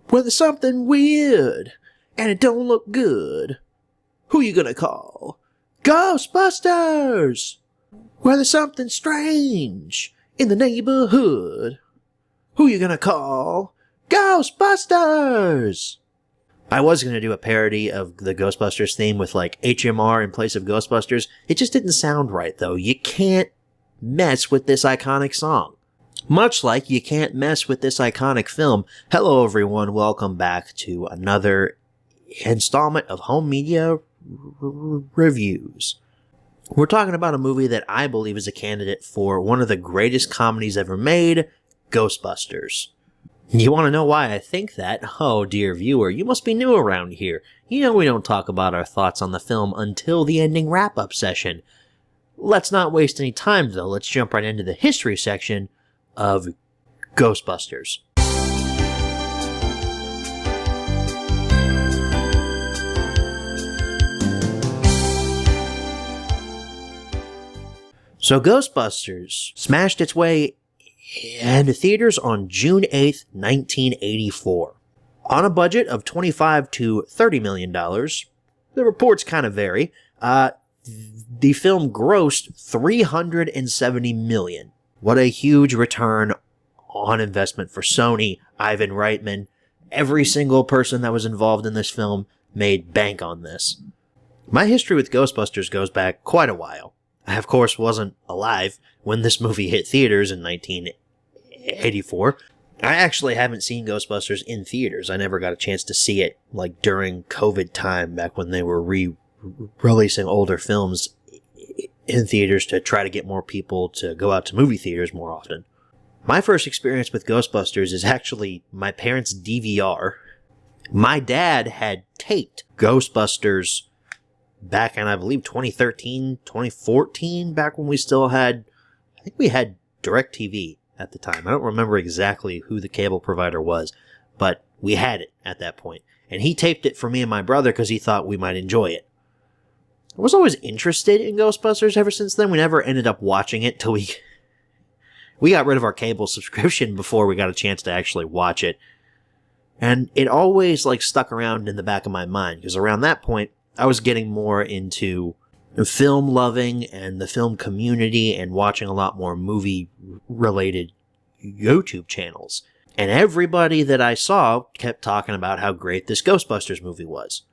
Where there's something weird and it don't look good, who you gonna call? Ghostbusters! Where there's something strange in the neighborhood, who you gonna call? Ghostbusters! I was gonna do a parody of the Ghostbusters theme with like HMR in place of Ghostbusters. It just didn't sound right though. You can't mess with this iconic song. Much like you can't mess with this iconic film. Hello everyone, welcome back to another installment of Home Media Reviews. We're talking about a movie that I believe is a candidate for one of the greatest comedies ever made, Ghostbusters. You want to know why I think that? Oh, dear viewer, you must be new around here. You know we don't talk about our thoughts on the film until the ending wrap-up session. Let's not waste any time though, let's jump right into the history section of Ghostbusters. So Ghostbusters smashed its way into theaters on June 8th, 1984. On a budget of $25 to $30 million, the reports kind of vary, the film grossed $370 million. What a huge return on investment for Sony, Ivan Reitman. Every single person that was involved in this film made bank on this. My history with Ghostbusters goes back quite a while. I, of course, wasn't alive when this movie hit theaters in 1984. I actually haven't seen Ghostbusters in theaters. I never got a chance to see it, like, during COVID time, back when they were releasing older films in theaters to try to get more people to go out to movie theaters more often. My first experience with Ghostbusters is actually my parents' DVR. My dad had taped Ghostbusters back in, I believe, 2013, 2014, back when we still had, I think we had DirecTV at the time. I don't remember exactly who the cable provider was, but we had it at that point. And he taped it for me and my brother because he thought we might enjoy it. I was always interested in Ghostbusters ever since then. We never ended up watching it till we got rid of our cable subscription before we got a chance to actually watch it. And it always like stuck around in the back of my mind because around that point, I was getting more into film loving and the film community and watching a lot more movie-related YouTube channels. And everybody that I saw kept talking about how great this Ghostbusters movie was.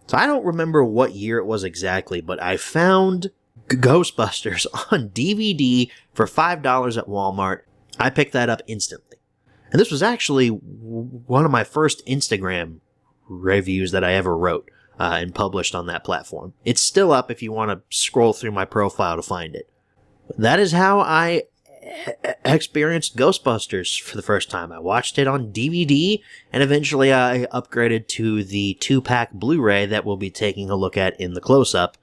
So I don't remember what year it was exactly, but I found Ghostbusters on DVD for $5 at Walmart. I picked that up instantly. And this was actually one of my first Instagram reviews that I ever wrote. And published on that platform. It's still up if you want to scroll through my profile to find it. That is how I experienced Ghostbusters for the first time. I watched it on DVD, and eventually I upgraded to the 2-pack Blu-ray that we'll be taking a look at in the close-up,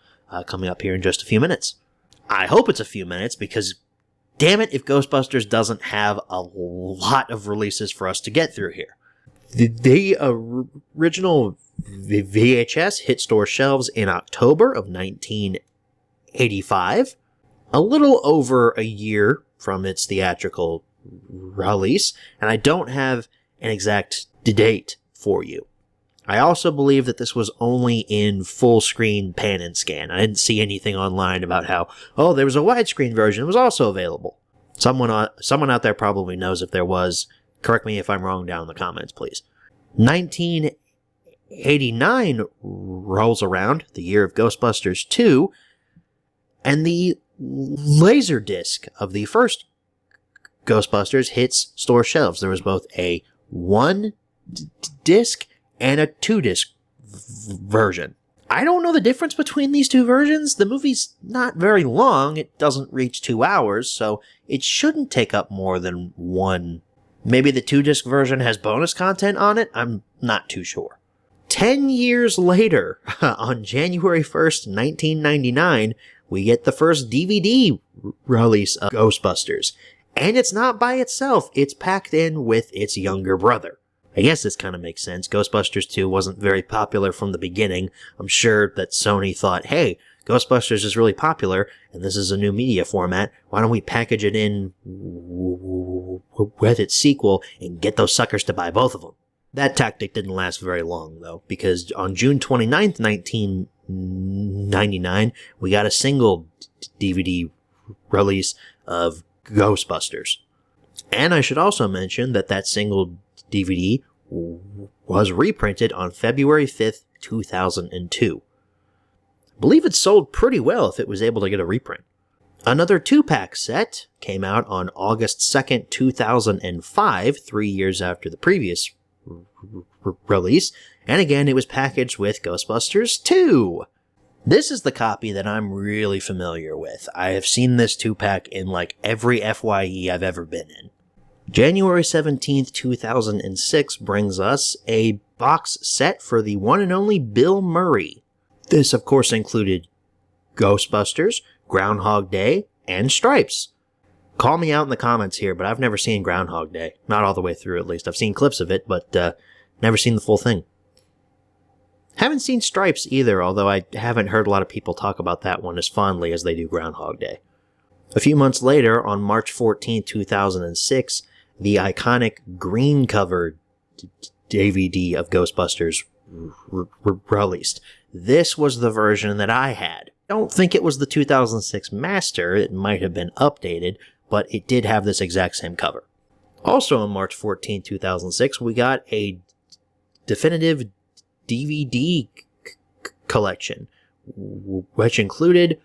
coming up here in just a few minutes. I hope it's a few minutes, because damn it if Ghostbusters doesn't have a lot of releases for us to get through here. The original VHS hit store shelves in October of 1985, a little over a year from its theatrical release, and I don't have an exact date for you. I also believe that this was only in full screen pan and scan. I didn't see anything online about how, oh, there was a widescreen version that was also available. Someone out there probably knows if there was. Correct me if I'm wrong down in the comments, please. 1989 rolls around, the year of Ghostbusters 2, and the Laserdisc of the first Ghostbusters hits store shelves. There was both a 1-disc and a 2-disc version. I don't know the difference between these two versions. The movie's not very long. It doesn't reach 2 hours, so it shouldn't take up more than one. Maybe the 2-disc version has bonus content on it? I'm not too sure. 10 years later, on January 1st, 1999, we get the first DVD release of Ghostbusters. And it's not by itself, it's packed in with its younger brother. I guess this kind of makes sense. Ghostbusters 2 wasn't very popular from the beginning. I'm sure that Sony thought, hey, Ghostbusters is really popular, and this is a new media format. Why don't we package it in with its sequel and get those suckers to buy both of them? That tactic didn't last very long, though, because on June 29th, 1999, we got a single DVD release of Ghostbusters. And I should also mention that that single DVD was reprinted on February 5th, 2002. I believe it sold pretty well if it was able to get a reprint. Another 2-pack set came out on August 2nd, 2005, 3 years after the previous release, and again it was packaged with Ghostbusters 2. This is the copy that I'm really familiar with. I have seen this 2-pack in like every FYE I've ever been in. January 17th, 2006 brings us a box set for the one and only Bill Murray. This of course included Ghostbusters, Groundhog Day, and Stripes. Call me out in the comments here, but I've never seen Groundhog Day. Not all the way through, at least. I've seen clips of it, but never seen the full thing. Haven't seen Stripes either, although I haven't heard a lot of people talk about that one as fondly as they do Groundhog Day. A few months later, on March 14, 2006, the iconic green cover DVD of Ghostbusters released. This was the version that I had. I don't think it was the 2006 master. It might have been updated, but it did have this exact same cover. Also on March 14, 2006, we got a definitive DVD collection, which included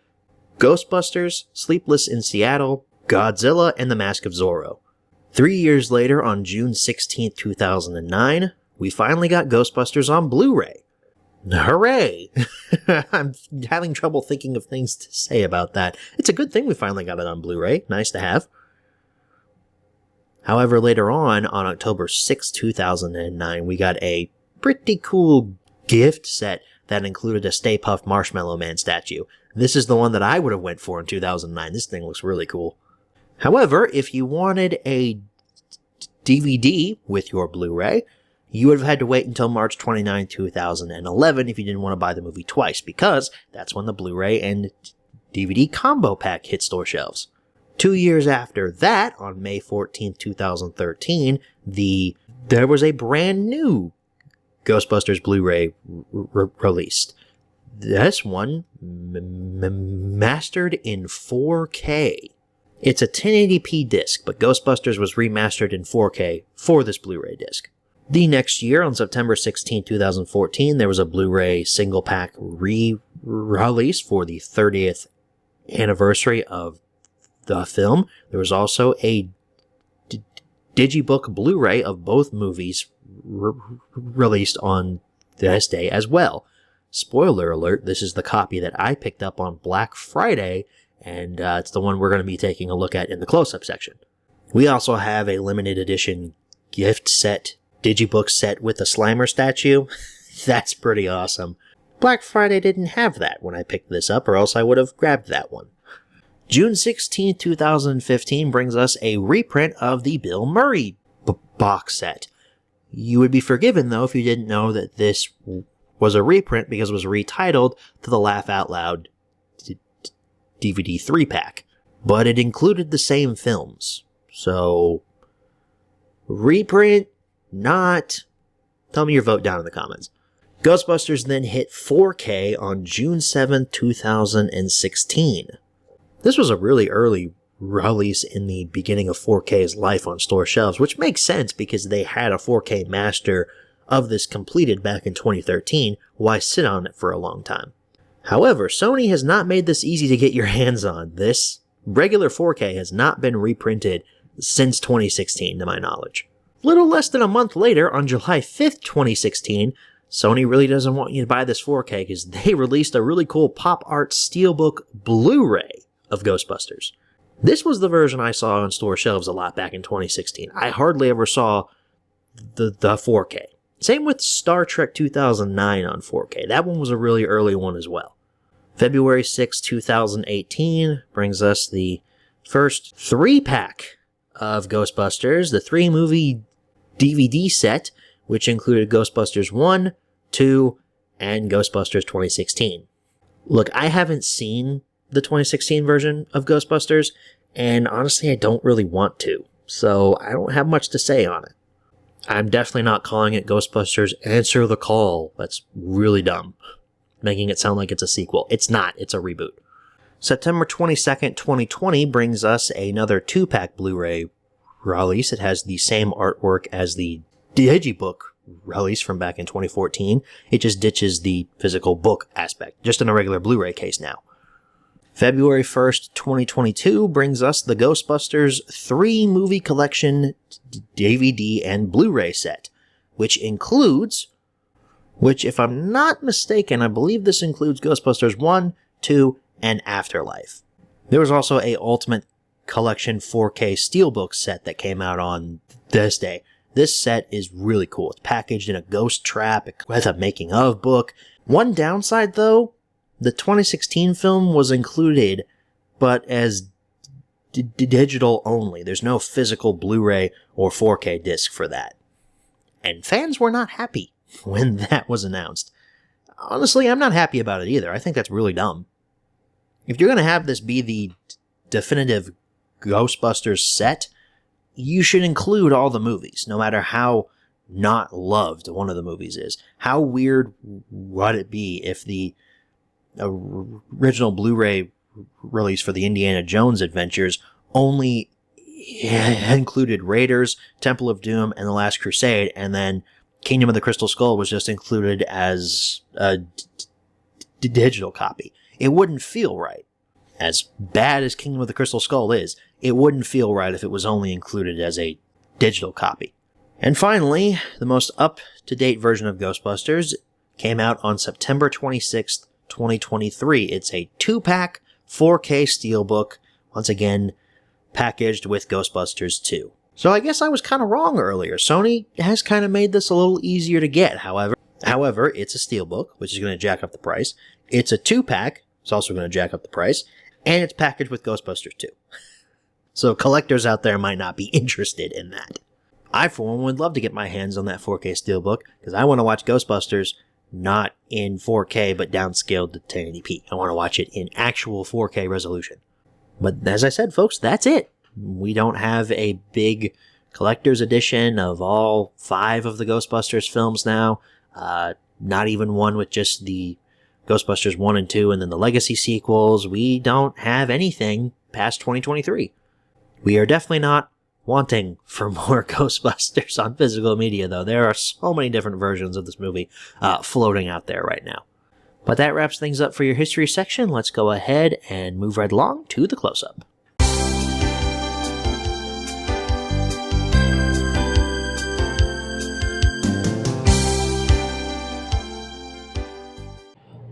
Ghostbusters, Sleepless in Seattle, Godzilla, and The Mask of Zorro. 3 years later, on June 16, 2009, we finally got Ghostbusters on Blu-ray. Hooray! I'm having trouble thinking of things to say about that. It's a good thing we finally got it on Blu-ray. Nice to have. However, later on October 6, 2009, we got a pretty cool gift set that included a Stay Puft Marshmallow Man statue. This is the one that I would have went for in 2009. This thing looks really cool. However, if you wanted a DVD with your Blu-ray, you would have had to wait until March 29, 2011 if you didn't want to buy the movie twice, because that's when the Blu-ray and DVD combo pack hit store shelves. 2 years after that, on May 14, 2013, there was a brand new Ghostbusters Blu-ray released. This one mastered in 4K. It's a 1080p disc, but Ghostbusters was remastered in 4K for this Blu-ray disc. The next year, on September 16, 2014, there was a Blu-ray single-pack re-release for the 30th anniversary of the film. There was also a digibook Blu-ray of both movies released on this day as well. Spoiler alert, this is the copy that I picked up on Black Friday, and it's the one we're going to be taking a look at in the close-up section. We also have a limited edition gift set, digibook set with a Slimer statue. That's pretty awesome. Black Friday didn't have that when I picked this up, or else I would have grabbed that one. June 16, 2015 brings us a reprint of the Bill Murray box set. You would be forgiven, though, if you didn't know that this was a reprint because it was retitled to the Laugh Out Loud DVD 3-pack. But it included the same films. So, reprint, not. Tell me your vote down in the comments. Ghostbusters then hit 4K on June 7, 2016. This was a really early release in the beginning of 4K's life on store shelves, which makes sense because they had a 4K master of this completed back in 2013. Why sit on it for a long time? However, Sony has not made this easy to get your hands on. This regular 4K has not been reprinted since 2016, to my knowledge. Little less than a month later, on July 5th, 2016, Sony really doesn't want you to buy this 4K because they released a really cool pop art steelbook Blu-ray of Ghostbusters. This was the version I saw on store shelves a lot back in 2016. I hardly ever saw the 4K. Same with Star Trek 2009 on 4K. That one was a really early one as well. February 6, 2018 brings us the first 3-pack of Ghostbusters, the 3-movie DVD set, which included Ghostbusters 1, 2, and Ghostbusters 2016. Look, I haven't seen the 2016 version of Ghostbusters, and honestly, I don't really want to, so I don't have much to say on it. I'm definitely not calling it Ghostbusters Answer the Call. That's really dumb. Making it sound like it's a sequel. It's not. It's a reboot. September 22nd, 2020 brings us another 2-pack Blu-ray release. It has the same artwork as the Digibook release from back in 2014. It just ditches the physical book aspect, just in a regular Blu-ray case now. February 1st, 2022 brings us the Ghostbusters 3-movie collection DVD and Blu-ray set, which, if I'm not mistaken, I believe this includes Ghostbusters 1, 2, and Afterlife. There was also a Ultimate Collection 4K Steelbook set that came out on this day. This set is really cool. It's packaged in a ghost trap with a making of book. One downside though, the 2016 film was included, but as digital only. There's no physical Blu-ray or 4K disc for that. And fans were not happy when that was announced. Honestly, I'm not happy about it either. I think that's really dumb. If you're going to have this be the definitive Ghostbusters set, you should include all the movies, no matter how not loved one of the movies is. How weird would it be if the original Blu-ray release for the Indiana Jones adventures only included Raiders, Temple of Doom, and The Last Crusade, and then Kingdom of the Crystal Skull was just included as a digital copy? It wouldn't feel right. As bad as Kingdom of the Crystal Skull is, it wouldn't feel right if it was only included as a digital copy. And finally, the most up-to-date version of Ghostbusters came out on September 26th, 2023. It's a 2-pack 4K Steelbook, once again packaged with Ghostbusters 2. So I guess I was kind of wrong earlier. Sony has kind of made this a little easier to get, however, it's a Steelbook, which is going to jack up the price. It's a 2-pack, it's also going to jack up the price, and it's packaged with Ghostbusters 2. So collectors out there might not be interested in that. I, for one, would love to get my hands on that 4K Steelbook, because I want to watch Ghostbusters not in 4K, but downscaled to 1080p. I want to watch it in actual 4K resolution. But as I said, folks, that's it. We don't have a big collector's edition of all 5 of the Ghostbusters films now. Not even one with just the Ghostbusters 1 and 2 and then the legacy sequels. We don't have anything past 2023. We are definitely not wanting for more Ghostbusters on physical media, though. There are so many different versions of this movie floating out there right now. But that wraps things up for your history section. Let's go ahead and move right along to the close-up.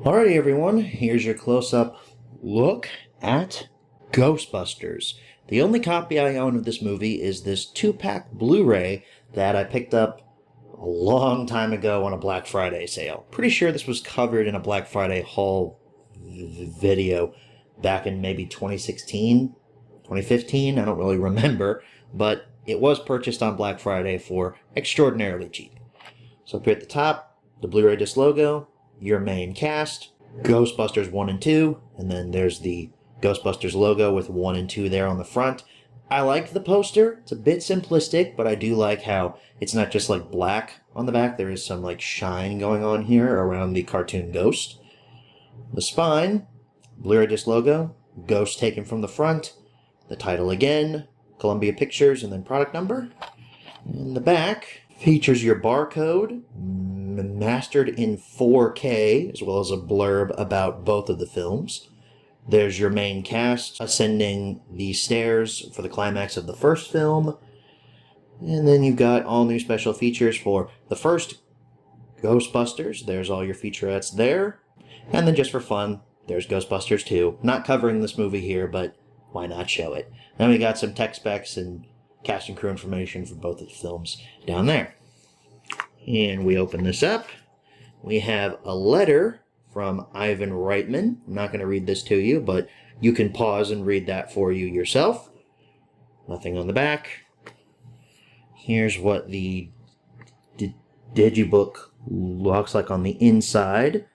Alrighty, everyone, here's your close-up look at Ghostbusters. The only copy I own of this movie is this 2-pack Blu-ray that I picked up a long time ago on a Black Friday sale. Pretty sure this was covered in a Black Friday haul video back in maybe 2016, 2015, I don't really remember, but it was purchased on Black Friday for extraordinarily cheap. So up here at the top, the Blu-ray disc logo, your main cast, Ghostbusters 1 and 2, and then there's the Ghostbusters logo with 1 and 2 there on the front. I liked the poster. It's a bit simplistic, but I do like how it's not just like black on the back. There is some like shine going on here around the cartoon ghost. The spine, Blu-ray disc logo, ghost taken from the front, the title again, Columbia Pictures, and then product number. In the back features your barcode, mastered in 4K, as well as a blurb about both of the films. There's your main cast ascending the stairs for the climax of the first film. And then you've got all new special features for the first Ghostbusters. There's all your featurettes there. And then just for fun, there's Ghostbusters 2. Not covering this movie here, but why not show it? Then we got some tech specs and cast and crew information for both of the films down there. And we open this up. We have a letter from Ivan Reitman. I'm not going to read this to you, but you can pause and read that for you yourself. Nothing on the back. Here's what the Digibook looks like on the inside.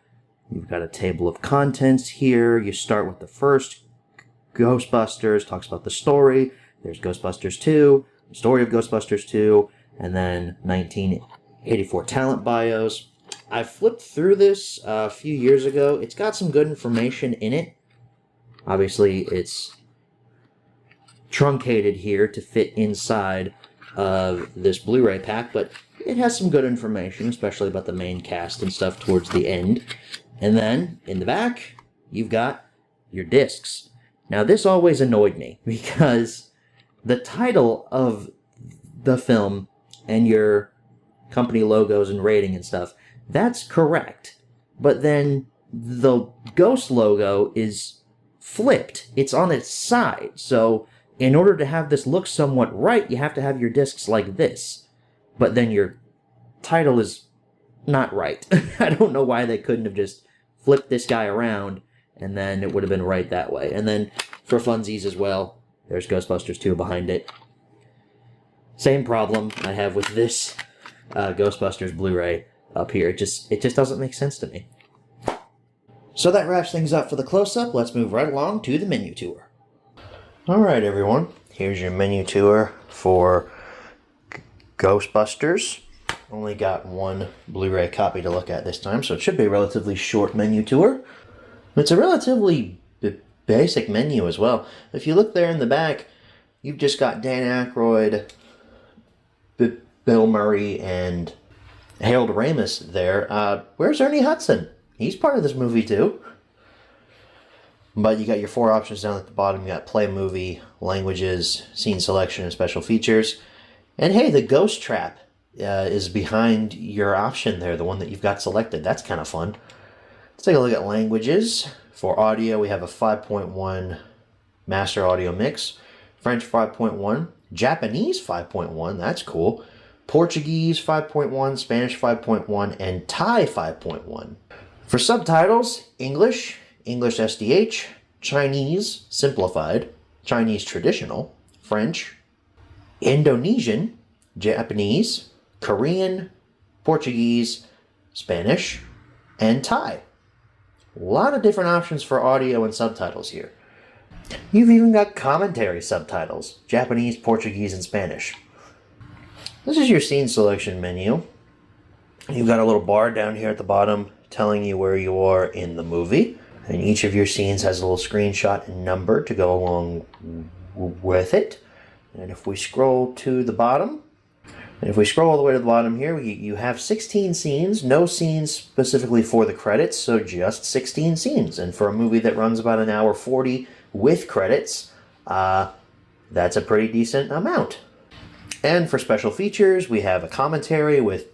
You've got a table of contents here. You start with the first Ghostbusters, talks about the story. There's Ghostbusters 2, the story of Ghostbusters 2, and then 1984 talent bios. I flipped through this a few years ago. It's got some good information in it. Obviously, it's truncated here to fit inside of this Blu-ray pack, but it has some good information, especially about the main cast and stuff towards the end. And then, in the back, you've got your discs. Now, this always annoyed me, because the title of the film and your company logos and rating and stuff, that's correct. But then the Ghost logo is flipped. It's on its side. So in order to have this look somewhat right, you have to have your discs like this. But then your title is not right. I don't know why they couldn't have just flipped this guy around, and then it would have been right that way. And then for funsies as well, there's Ghostbusters 2 behind it. Same problem I have with this Ghostbusters Blu-ray up here. It just doesn't make sense to me. So that wraps things up for the close-up. Let's move right along to the menu tour. Alright everyone, here's your menu tour for Ghostbusters. Only got one Blu-ray copy to look at this time, so it should be a relatively short menu tour. It's a relatively basic menu as well. If you look there in the back, you've just got Dan Aykroyd, Bill Murray, and Harold Ramis there. Where's Ernie Hudson? He's part of this movie too. But you got your 4 options down at the bottom. You got play movie, languages, scene selection, and special features. And hey, the ghost trap is behind your option there, the one that you've got selected. That's kind of fun. Let's take a look at languages. For audio, we have a 5.1 master audio mix, French 5.1, Japanese 5.1, that's cool, Portuguese 5.1, Spanish 5.1, and Thai 5.1. For subtitles, English, English SDH, Chinese simplified, Chinese traditional, French, Indonesian, Japanese, Korean, Portuguese, Spanish, and Thai. A lot of different options for audio and subtitles here. You've even got commentary subtitles, Japanese, Portuguese, and Spanish. This is your scene selection menu. You've got a little bar down here at the bottom telling you where you are in the movie. And each of your scenes has a little screenshot and number to go along with it. And if we scroll to the bottom, and if we scroll all the way to the bottom here, you have 16 scenes, no scenes specifically for the credits, so just 16 scenes. And for a movie that runs about an hour 40 with credits, that's a pretty decent amount. And for special features, we have a commentary with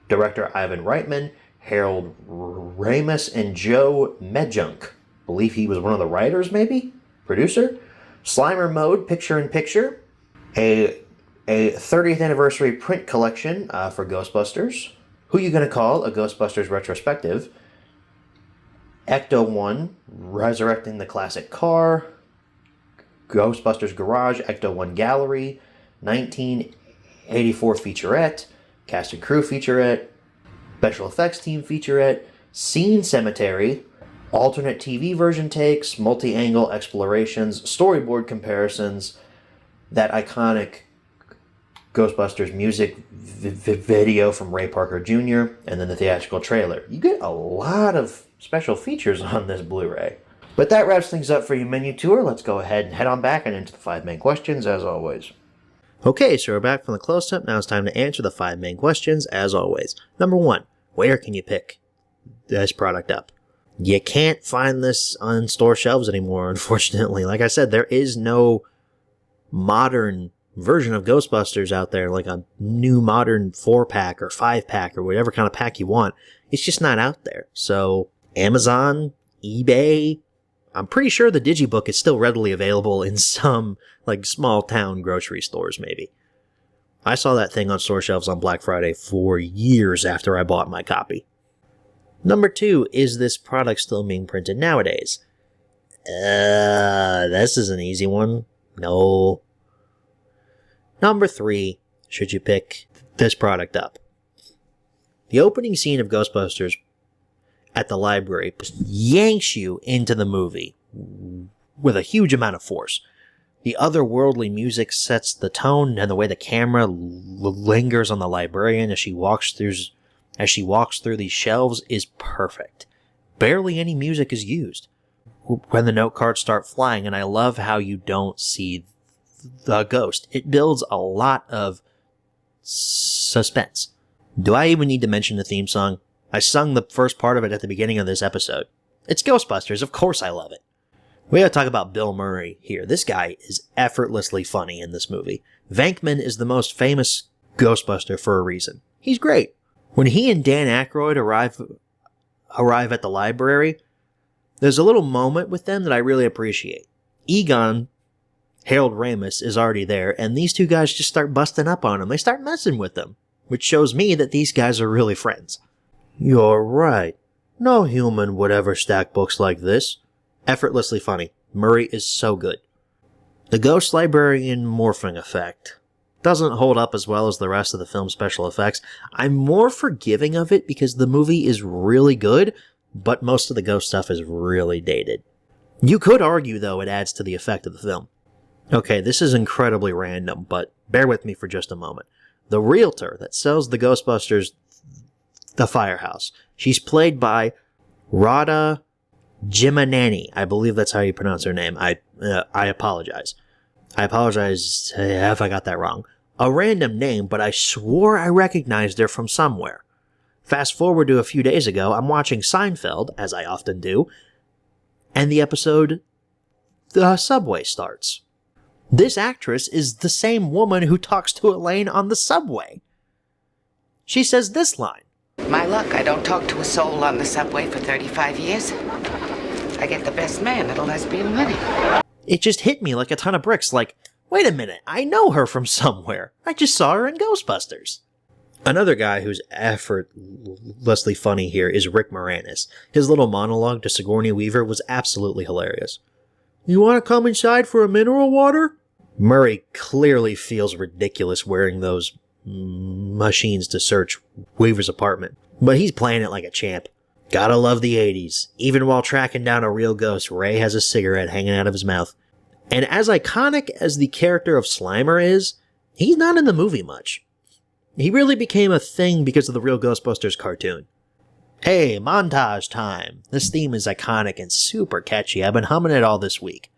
director Ivan Reitman, Harold Ramis, and Joe Medjunk. I believe he was one of the writers, maybe? Producer? Slimer Mode, picture-in-picture. A 30th anniversary print collection for Ghostbusters. Who You Gonna Call? A Ghostbusters retrospective. Ecto 1, resurrecting the classic car. Ghostbusters Garage, Ecto 1 Gallery. 1984 featurette. Cast and crew featurette. Special effects team featurette. Scene cemetery. Alternate TV version takes. Multi-angle explorations. Storyboard comparisons. That iconic Ghostbusters music video from Ray Parker Jr., and then the theatrical trailer. You get a lot of special features on this Blu-ray. But that wraps things up for your menu tour. Let's go ahead and head on back and into the 5 main questions, as always. Okay, so we're back from the close-up. Now it's time to answer the 5 main questions, as always. Number 1, where can you pick this product up? You can't find this on store shelves anymore, unfortunately. Like I said, there is no modern version of Ghostbusters out there, like a new modern 4-pack or 5-pack or whatever kind of pack you want. It's just not out there. So Amazon, eBay, I'm pretty sure the digibook is still readily available in some like small town grocery stores maybe. I saw that thing on store shelves on Black Friday for years after I bought my copy. Number 2, is this product still being printed nowadays? This is an easy one. No. Number 3, should you pick this product up? The opening scene of Ghostbusters at the library yanks you into the movie with a huge amount of force. The otherworldly music sets the tone, and the way the camera lingers on the librarian as she walks through these shelves is perfect. Barely any music is used when the note cards start flying, and I love how you don't see the ghost. It builds a lot of suspense. Do I even need to mention the theme song? I sung the first part of it at the beginning of this episode. It's Ghostbusters, of course I love it. We gotta talk about Bill Murray here. This guy is effortlessly funny in this movie. Venkman is the most famous Ghostbuster for a reason. He's great. When he and Dan Aykroyd arrive at the library, there's a little moment with them that I really appreciate. Egon, Harold Ramis, is already there, and these two guys just start busting up on him. They start messing with him, which shows me that these guys are really friends. You're right. No human would ever stack books like this. Effortlessly funny. Murray is so good. The Ghost Librarian morphing effect doesn't hold up as well as the rest of the film's special effects. I'm more forgiving of it because the movie is really good, but most of the ghost stuff is really dated. You could argue, though, it adds to the effect of the film. Okay, this is incredibly random, but bear with me for just a moment. The realtor that sells the Ghostbusters the firehouse, she's played by Radha Jimanani. I believe that's how you pronounce her name. I apologize. I apologize if I got that wrong. A random name, but I swore I recognized her from somewhere. Fast forward to a few days ago, I'm watching Seinfeld, as I often do, and the episode The Subway starts. This actress is the same woman who talks to Elaine on the subway. She says this line. My luck, I don't talk to a soul on the subway for 35 years. I get the best man at a lesbian wedding. It just hit me like a ton of bricks, like, wait a minute, I know her from somewhere. I just saw her in Ghostbusters. Another guy who's effortlessly funny here is Rick Moranis. His little monologue to Sigourney Weaver was absolutely hilarious. You want to come inside for a mineral water? Murray clearly feels ridiculous wearing those machines to search Weaver's apartment, but he's playing it like a champ. Gotta love the 80s. Even while tracking down a real ghost, Ray has a cigarette hanging out of his mouth. And as iconic as the character of Slimer is, he's not in the movie much. He really became a thing because of the Real Ghostbusters cartoon. Hey, montage time! This theme is iconic and super catchy. I've been humming it all this week.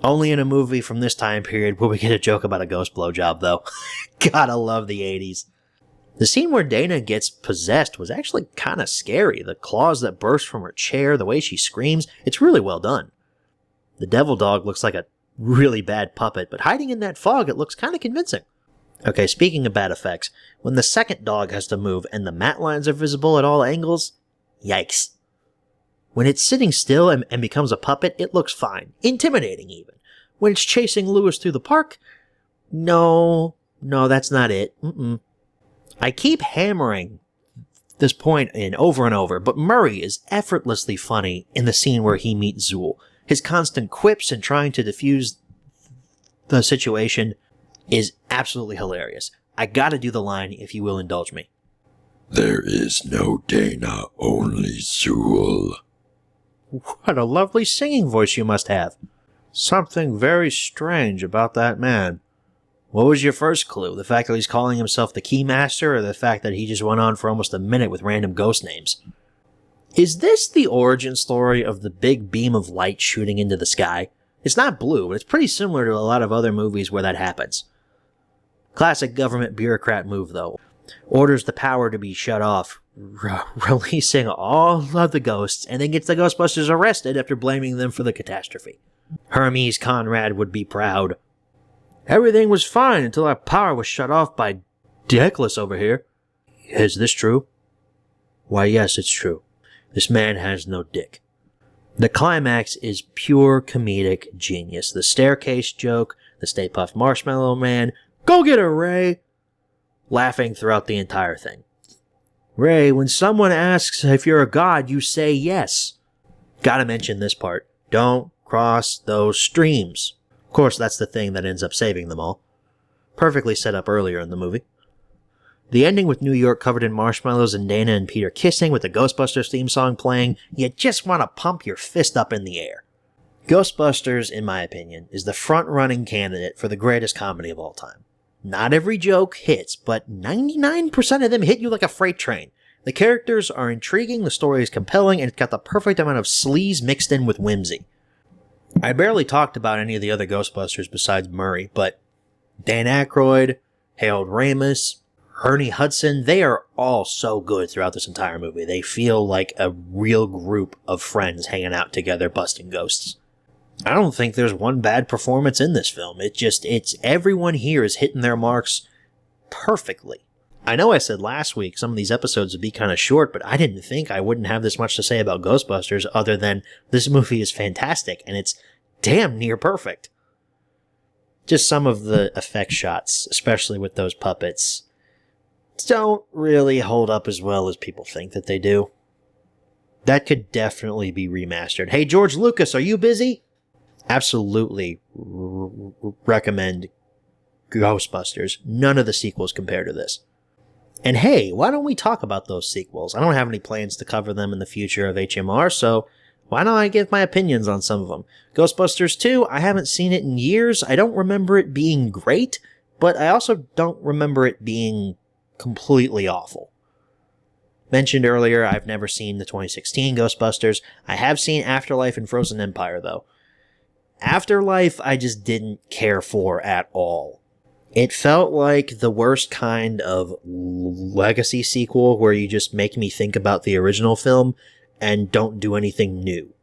Only in a movie from this time period will we get a joke about a ghost blowjob, though. Gotta love the 80s. The scene where Dana gets possessed was actually kind of scary. The claws that burst from her chair, the way she screams, it's really well done. The devil dog looks like a really bad puppet, but hiding in that fog, it looks kind of convincing. Okay, speaking of bad effects, when the second dog has to move and the matte lines are visible at all angles, yikes. When it's sitting still and becomes a puppet, it looks fine. Intimidating, even. When it's chasing Lewis through the park, no, that's not it. I keep hammering this point in over and over, but Murray is effortlessly funny in the scene where he meets Zool. His constant quips and trying to defuse the situation is absolutely hilarious. I gotta do the line if you will indulge me. There is no Dana, only Zool. What a lovely singing voice you must have. Something very strange about that man. What was your first clue? The fact that he's calling himself the Keymaster, or the fact that he just went on for almost a minute with random ghost names? Is this the origin story of the big beam of light shooting into the sky? It's not blue, but it's pretty similar to a lot of other movies where that happens. Classic government bureaucrat move, though. Orders the power to be shut off, releasing all of the ghosts, and then gets the Ghostbusters arrested after blaming them for the catastrophe. Hermes Conrad would be proud. Everything was fine until our power was shut off by Dickless over here. Is this true? Why, yes, it's true. This man has no dick. The climax is pure comedic genius. The staircase joke, the Stay Puft Marshmallow Man, go get her, Ray! Laughing throughout the entire thing. Ray, when someone asks if you're a god, you say yes. Gotta mention this part. Don't cross those streams. Of course, that's the thing that ends up saving them all. Perfectly set up earlier in the movie. The ending with New York covered in marshmallows and Dana and Peter kissing with the Ghostbusters theme song playing, you just want to pump your fist up in the air. Ghostbusters, in my opinion, is the front-running candidate for the greatest comedy of all time. Not every joke hits, but 99% of them hit you like a freight train. The characters are intriguing, the story is compelling, and it's got the perfect amount of sleaze mixed in with whimsy. I barely talked about any of the other Ghostbusters besides Murray, but Dan Aykroyd, Harold Ramis, Ernie Hudson, they are all so good throughout this entire movie. They feel like a real group of friends hanging out together busting ghosts. I don't think there's one bad performance in this film. It's everyone here is hitting their marks perfectly. I know I said last week some of these episodes would be kind of short, but I didn't think I wouldn't have this much to say about Ghostbusters other than this movie is fantastic and it's damn near perfect. Just some of the effect shots, especially with those puppets, don't really hold up as well as people think that they do. That could definitely be remastered. Hey, George Lucas, are you busy? Absolutely recommend Ghostbusters. None of the sequels compare to this. And hey, why don't we talk about those sequels? I don't have any plans to cover them in the future of HMR, so why don't I give my opinions on some of them? Ghostbusters 2, I haven't seen it in years. I don't remember it being great, but I also don't remember it being completely awful. Mentioned earlier, I've never seen the 2016 Ghostbusters. I have seen Afterlife and Frozen Empire, though. Afterlife, I just didn't care for at all. It felt like the worst kind of legacy sequel where you just make me think about the original film and don't do anything new.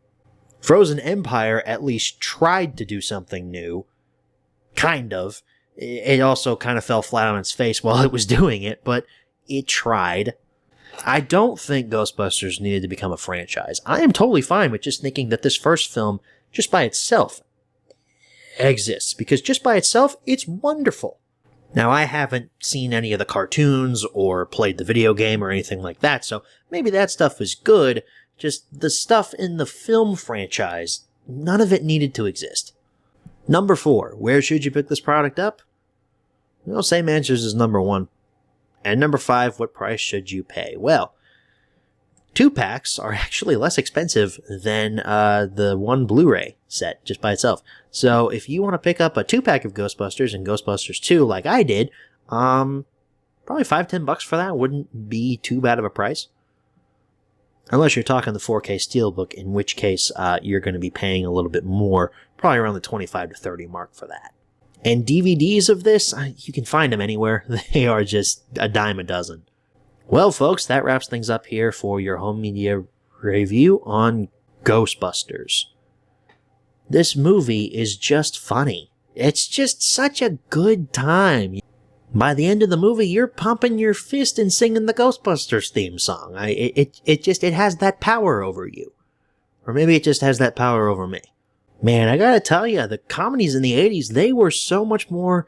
Frozen Empire at least tried to do something new. Kind of. It also kind of fell flat on its face while it was doing it, but it tried. I don't think Ghostbusters needed to become a franchise. I am totally fine with just thinking that this first film, just by itself, exists, because just by itself, it's wonderful. Now, I haven't seen any of the cartoons or played the video game or anything like that, so maybe that stuff is good, just the stuff in the film franchise, none of it needed to exist. Number 4, where should you pick this product up? Well, same answers as number 1. And number 5, what price should you pay? Well, 2-packs are actually less expensive than the one Blu-ray set just by itself. So if you want to pick up a 2-pack of Ghostbusters and Ghostbusters 2 like I did, probably $5-10 for that wouldn't be too bad of a price. Unless you're talking the 4K Steelbook, in which case you're going to be paying a little bit more, probably around the 25 to 30 mark for that. And DVDs of this, you can find them anywhere. They are just a dime a dozen. Well, folks, that wraps things up here for your home media review on Ghostbusters. This movie is just funny. It's just such a good time. By the end of the movie, you're pumping your fist and singing the Ghostbusters theme song. It has that power over you. Or maybe it just has that power over me. Man, I gotta tell you, the comedies in the 80s, they were so much more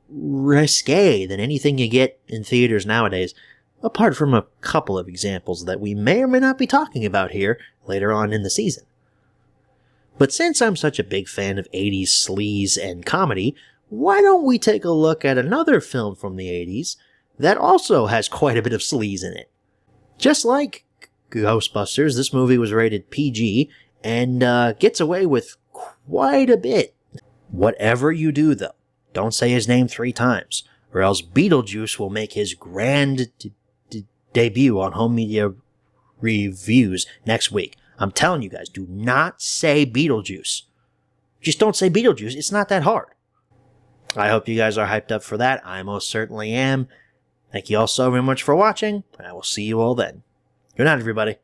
risque than anything you get in theaters nowadays, apart from a couple of examples that we may or may not be talking about here later on in the season. But since I'm such a big fan of 80s sleaze and comedy, why don't we take a look at another film from the 80s that also has quite a bit of sleaze in it? Just like Ghostbusters, this movie was rated PG and gets away with quite a bit. Whatever you do, though, don't say his name 3 times, or else Beetlejuice will make his grand debut on Home Media Reviews next week. I'm telling you guys, do not say Beetlejuice. Just don't say Beetlejuice. It's not that hard. I hope you guys are hyped up for that. I most certainly am. Thank you all so very much for watching, and I will see you all then. Good night, everybody.